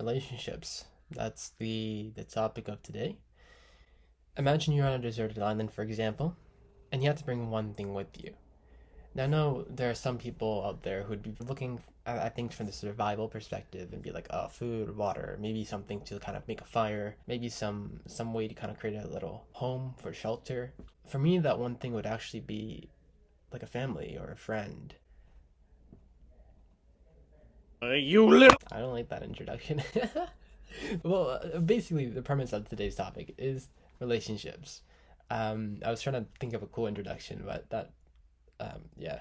relationships. That's the topic of today. Imagine you're on a deserted island, for example, and you have to bring one thing with you. Now, I know there are some people out there who'd be looking at things from the survival perspective and be like, oh, food, water, maybe something to kind of make a fire, maybe some way to kind of create a little home for shelter. For me, that one thing would actually be like a family or a friend. You little. I don't like that introduction. Well, basically, the premise of today's topic is relationships. I was trying to think of a cool introduction, but yeah.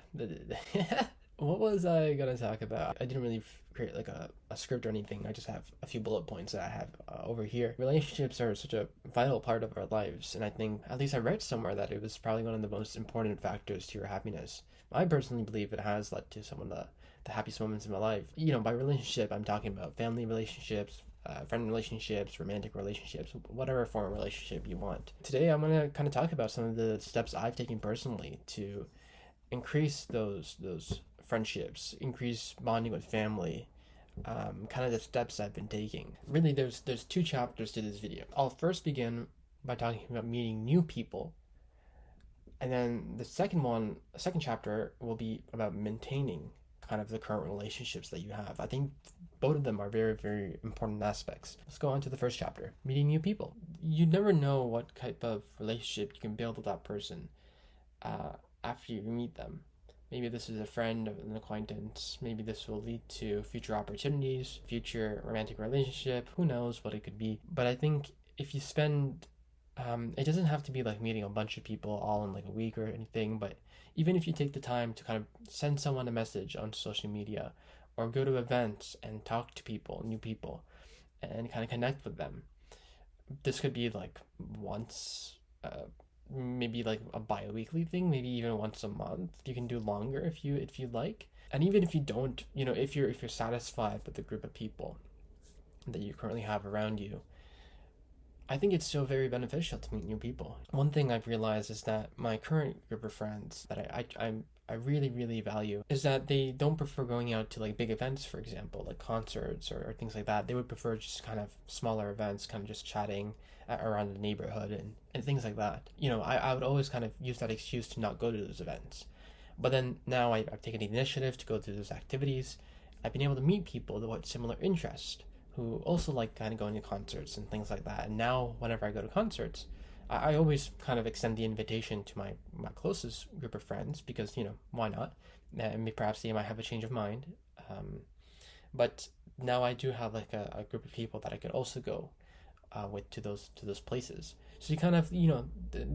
What was I gonna talk about? I didn't really create like a script or anything. I just have a few bullet points that I have over here. Relationships are such a vital part of our lives, and I think, at least I read somewhere, that it was probably one of the most important factors to your happiness. I personally believe it has led to some of the happiest moments in my life. By relationship, I'm talking about family relationships, friend relationships, romantic relationships, whatever form of relationship you want. Today, I'm going to kind of talk about some of the steps I've taken personally to increase those friendships, increase bonding with family, kind of the steps I've been taking. Really, there's two chapters to this video. I'll first begin by talking about meeting new people, and then the second chapter will be about maintaining kind of the current relationships that you have. I think both of them are very, very important aspects. Let's go on to the first chapter, meeting new people. You never know what type of relationship you can build with that person after you meet them. Maybe this is a friend, an acquaintance. Maybe this will lead to future opportunities, future romantic relationship. Who knows what it could be? But I think if you spend, it doesn't have to be like meeting a bunch of people all in like a week or anything, but even if you take the time to kind of send someone a message on social media or go to events and talk to people, new people, and kind of connect with them. This could be like once, maybe like a bi-weekly thing, maybe even once a month. You can do longer if you like. And even if you don't, if you're satisfied with the group of people that you currently have around you, I think it's still very beneficial to meet new people. One thing I've realized is that my current group of friends that I really, really value is that they don't prefer going out to like big events, for example, like concerts or things like that. They would prefer just kind of smaller events, kind of just chatting around the neighborhood and things like that. I would always kind of use that excuse to not go to those events. But then now I've taken the initiative to go to those activities. I've been able to meet people with similar interests who also like kind of going to concerts and things like that. And now whenever I go to concerts, I always kind of extend the invitation to my closest group of friends because, why not? And perhaps they might have a change of mind. But now I do have like a group of people that I could also go with to those places. So you kind of,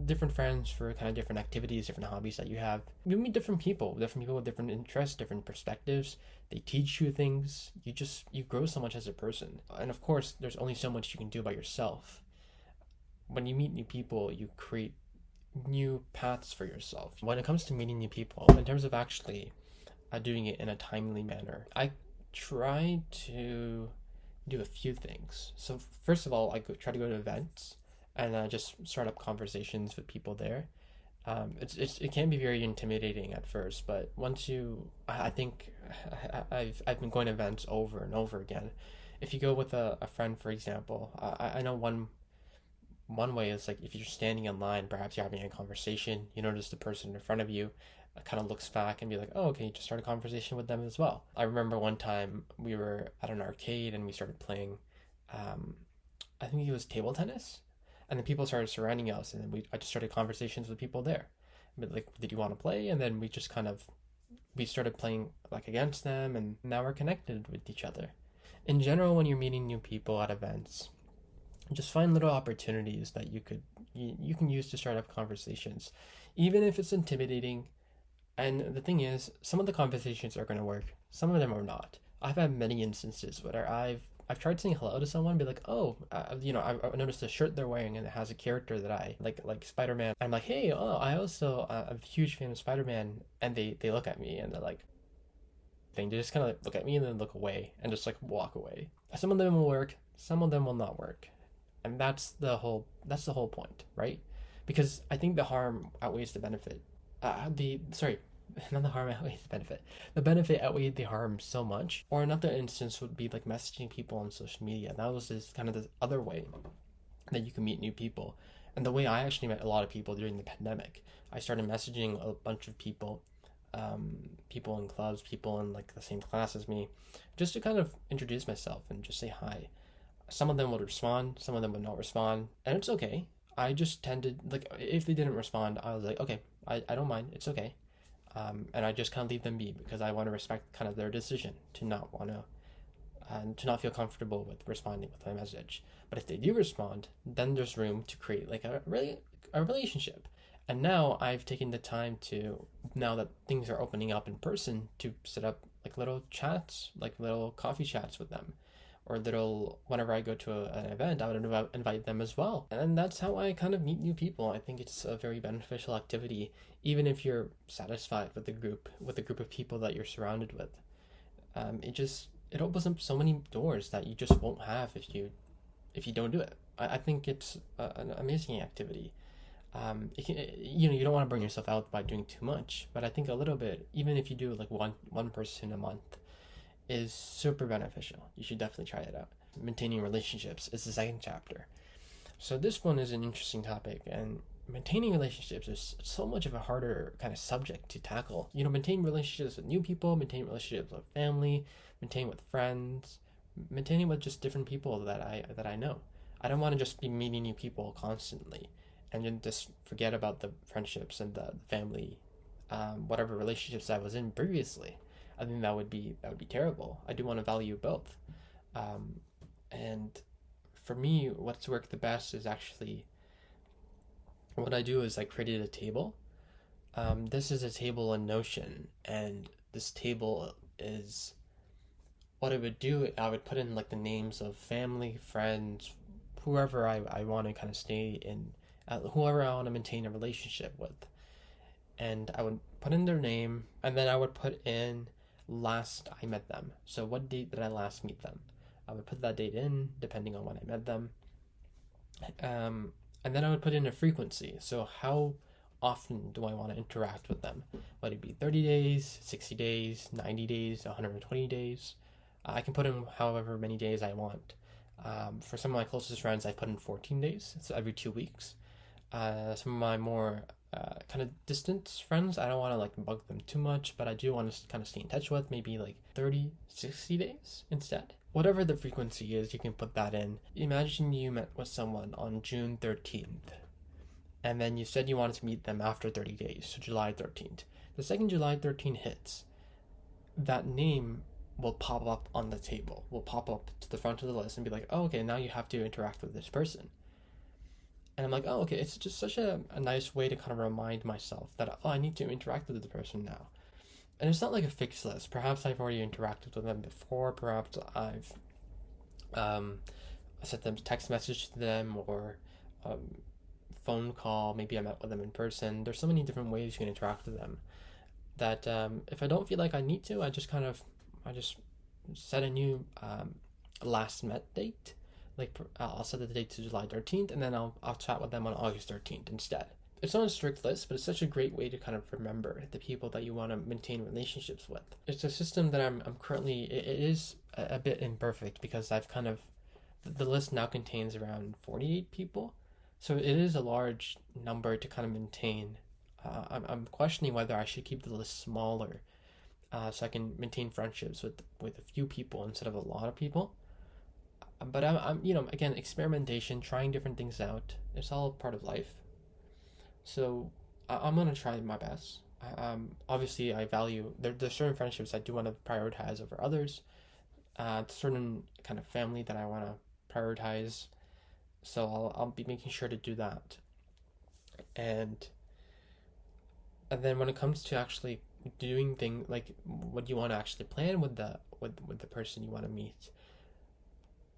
different friends for kind of different activities, different hobbies that you have. You meet different people with different interests, different perspectives. They teach you things. You grow so much as a person. And of course, there's only so much you can do by yourself. When you meet new people, you create new paths for yourself. When it comes to meeting new people, in terms of actually doing it in a timely manner, I try to do a few things. So first of all, try to go to events and just start up conversations with people there. It can be very intimidating at first, but once I think I've been going to events over and over again. If you go with a friend, for example, I know one way is like if you're standing in line, perhaps you're having a conversation, you notice the person in front of you kind of looks back and be like, oh, can you just start a conversation with them as well? I remember one time we were at an arcade and we started playing, I think it was table tennis, and then people started surrounding us, and then I just started conversations with people there. But like, did you want to play? And then we started playing like against them, and now we're connected with each other. In general, when you're meeting new people at events, just find little opportunities that you can use to start up conversations, even if it's intimidating. And the thing is, some of the conversations are going to work, some of them are not. I've had many instances where I've tried saying hello to someone, be like, oh, I noticed the shirt they're wearing and it has a character that I like Spider-Man. I'm like, hey, oh, I also I'm a huge fan of Spider-Man, and they look at me and they're like, they just kind of like look at me and then look away and just like walk away. Some of them will work, some of them will not work. And that's the whole point, right? Because I think the harm outweighs the benefit. not the harm outweighs the benefit. The benefit outweighed the harm so much. Or another instance would be like messaging people on social media. That was this kind of this other way that you can meet new people. And the way I actually met a lot of people during the pandemic, I started messaging a bunch of people, people in clubs, people in like the same class as me, just to kind of introduce myself and just say hi. Some of them would respond, some of them would not respond, and it's okay. I just tended, like, if they didn't respond, I was like, okay, I don't mind, it's okay. And I just kind of leave them be because I want to respect kind of their decision to not want to, and to not feel comfortable with responding with my message. But if they do respond, then there's room to create like a relationship. And now I've taken the time to, now that things are opening up in person, to set up like little chats, like little coffee chats with them, or little, whenever I go to an event, I would invite them as well. And that's how I kind of meet new people. I think it's a very beneficial activity, even if you're satisfied with the group of people that you're surrounded with. It opens up so many doors that you just won't have if you don't do it. I think it's an amazing activity. You don't want to burn yourself out by doing too much, but I think a little bit, even if you do like one person a month, is super beneficial. You should definitely try it out. Maintaining relationships is the second chapter. So this one is an interesting topic, and maintaining relationships is so much of a harder kind of subject to tackle. Maintaining relationships with new people, maintaining relationships with family, maintaining with friends, maintaining with just different people that I know. I don't want to just be meeting new people constantly and then just forget about the friendships and the family, whatever relationships I was in previously. I think that would be terrible. I do want to value both. And for me, what's worked the best is actually, what I do is I created a table. This is a table in Notion, and this table is, what I would do, I would put in like the names of family, friends, whoever I want to kind of stay in, whoever I want to maintain a relationship with. And I would put in their name, and then I would put in last I met them. So what date did I last meet them? I would put that date in depending on when I met them. And then I would put in a frequency. So how often do I want to interact with them? Would it be 30 days, 60 days, 90 days, 120 days? I can put in however many days I want. For some of my closest friends, I put in 14 days, so every 2 weeks. Some of my more kind of distant friends, I don't want to like bug them too much, but I do want to kind of stay in touch with, maybe like 30, 60 days instead. Whatever the frequency is, you can put that in. Imagine you met with someone on June 13th, and then you said you wanted to meet them after 30 days, so July 13th. The second July 13th hits, that name will pop up on the table, will pop up to the front of the list and be like, oh, okay, now you have to interact with this person. And I'm like, oh, okay, it's just such a nice way to kind of remind myself that, oh, I need to interact with the person now. And it's not like a fixed list. Perhaps I've already interacted with them before. Perhaps I've sent them text message to them, or phone call. Maybe I met with them in person. There's so many different ways you can interact with them that if I don't feel like I need to, I just set a new last met date. Like I'll set the date to July 13th, and then I'll chat with them on August 13th instead. It's not a strict list, but it's such a great way to kind of remember the people that you want to maintain relationships with. It's a system that I'm currently, it is a bit imperfect because I've kind of, the list now contains around 48 people. So it is a large number to kind of maintain. I'm questioning whether I should keep the list smaller so I can maintain friendships with a few people instead of a lot of people. But I'm again, experimentation, trying different things out. It's all part of life. So I'm gonna try my best. Obviously, I value there's certain friendships I do want to prioritize over others. Certain kind of family that I want to prioritize. So I'll be making sure to do that. And then when it comes to actually doing things like what you want to actually plan with the person you want to meet,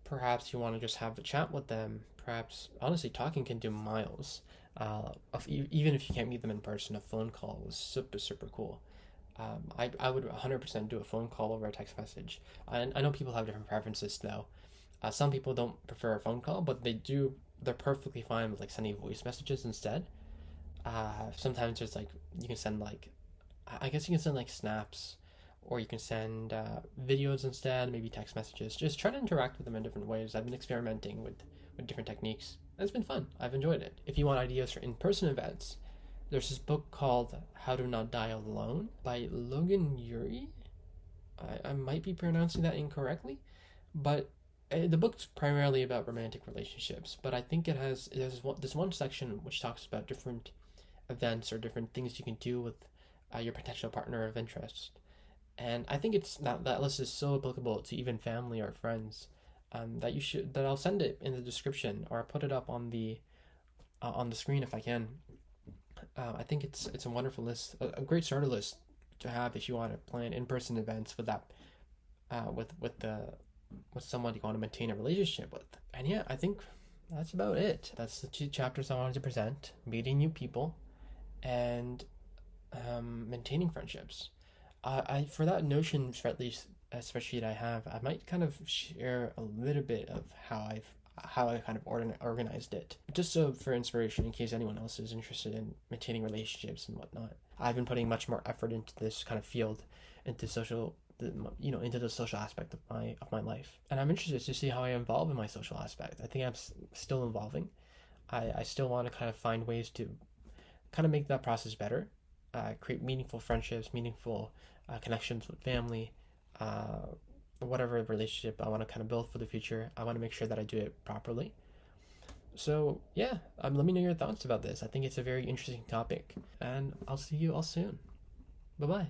perhaps you want to just have a chat with them. Perhaps, honestly, talking can do miles. Even if you can't meet them in person, a phone call was super, super cool. I would 100% do a phone call over a text message. I know people have different preferences, though. Some people don't prefer a phone call, but they're perfectly fine with like sending voice messages instead. Sometimes there's like, you can send like I guess you can send like snaps, or you can send videos instead, maybe text messages. Just try to interact with them in different ways. I've been experimenting with different techniques. And it's been fun. I've enjoyed it. If you want ideas for in-person events, there's this book called How to Not Die Alone by Logan Ury. I might be pronouncing that incorrectly, but the book's primarily about romantic relationships. But I think there's this one section which talks about different events or different things you can do with your potential partner of interest. And I think it's that list is so applicable to even family or friends, that I'll send it in the description, or I'll put it up on the screen if I can. I think it's a wonderful list, a great starter list to have if you want to plan in-person events with that with someone you want to maintain a relationship with. And yeah, I think that's about it. That's the two chapters I wanted to present: meeting new people and maintaining friendships. I for that notion, for at least a spreadsheet I have, I might kind of share a little bit of how I kind of organized it, just so for inspiration in case anyone else is interested in maintaining relationships and whatnot. I've been putting much more effort into this kind of field, into into the social aspect of my life, and I'm interested to see how I evolve in my social aspect. I think I'm still evolving. I still want to kind of find ways to kind of make that process better, create meaningful friendships, meaningful connections with family, whatever relationship I want to kind of build for the future. I want to make sure that I do it properly. So yeah, let me know your thoughts about this. I think it's a very interesting topic, and I'll see you all soon. Bye bye.